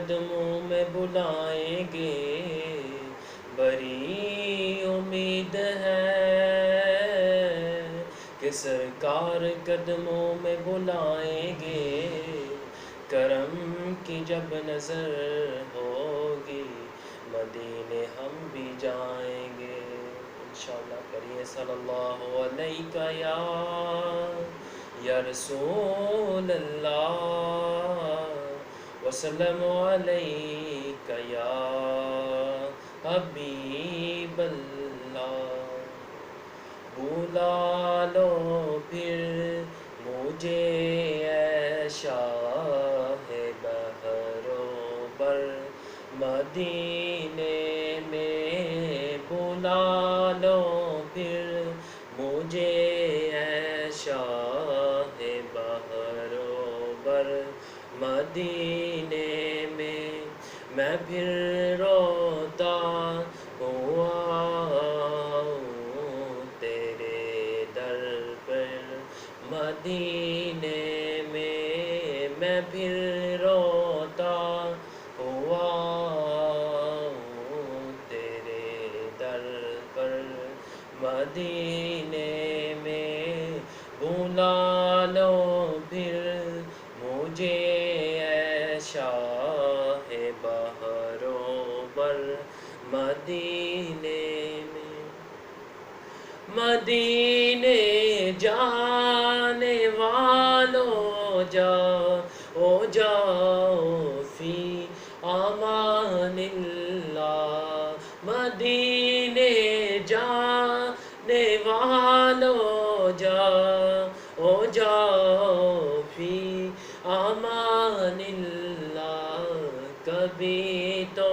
قدموں میں بلائیں گے، بڑی امید ہے کہ سرکار قدموں میں بلائیں گے، کرم کی جب نظر ہوگی مدینے ہم بھی جائیں گے۔ انشاءاللہ پڑھیے صلی اللہ علیہ یا رسول اللہ، وسلم علیک یا حبیب اللہ۔ بلا لو پھر مجھے اے شاہ بحر و بر، مدینے میں بلا لو پھر مجھے اے شاہ بحر و بر، مدینے میں پھر روتا ہوا تیرے در پر، مدینے میں پھر روتا ہوا تیرے در پر، مدینے میں بلا لو پھر مجھے اے شاہ بحر و بر، مدینے میں۔ مدینے جانے والو جاؤ جاؤ فی امان اللہ، مدینے جانے والو جاؤ جاؤ فی امان اللہ، کبھی تو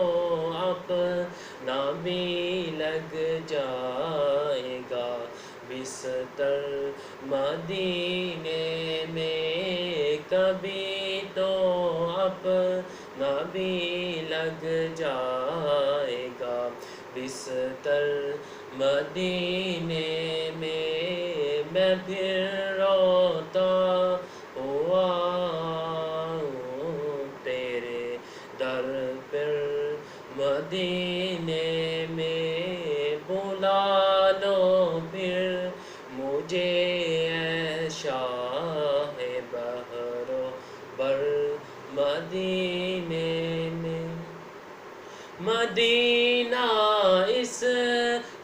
اپنا بھی لگ جائے گا بستر مدینے میں، کبھی تو اپنا بھی لگ جائے گا بستر مدینے میں پھر روتا ہوا تیرے در پر، مدینے میں بلا لو پھر مجھے اے شاہ بحر و بر، مدینے میں۔ مدینہ اس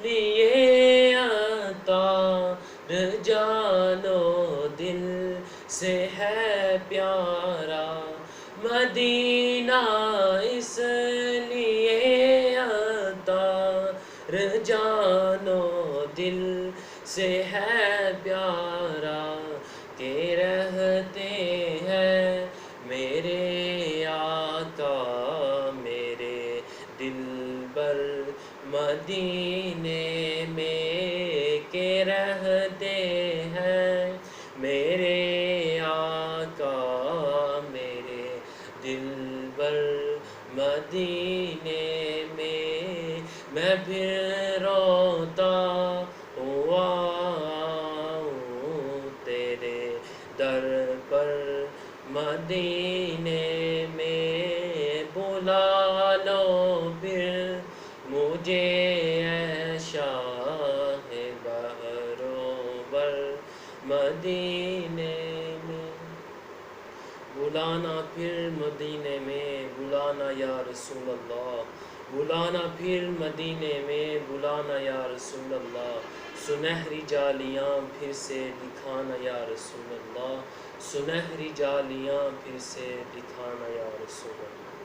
لیے عطار جان و دل سے ہے پیارا، مدینہ اس لیے عطار جان و دل سے ہے پیارا، کہ رہتے ہیں میرے آقا میرے دلبر مدینے میں، کہ رہتے ہیں میرے آقا میرے دلبر مدینے میں پھر روتا ہوا تیرے در پر، مدینے میں بلا لو پھر مجھے اے شاہ بحر و بر، مدینے میں۔ بلانا پھر مدینے میں بلانا یا رسول اللہ، بلانا پھر مدینے میں بلانا یا رسول اللہ، سنہری جالیاں پھر سے دکھانا یا رسول اللہ، سنہری جالیاں پھر سے دکھانا یا رسول اللہ۔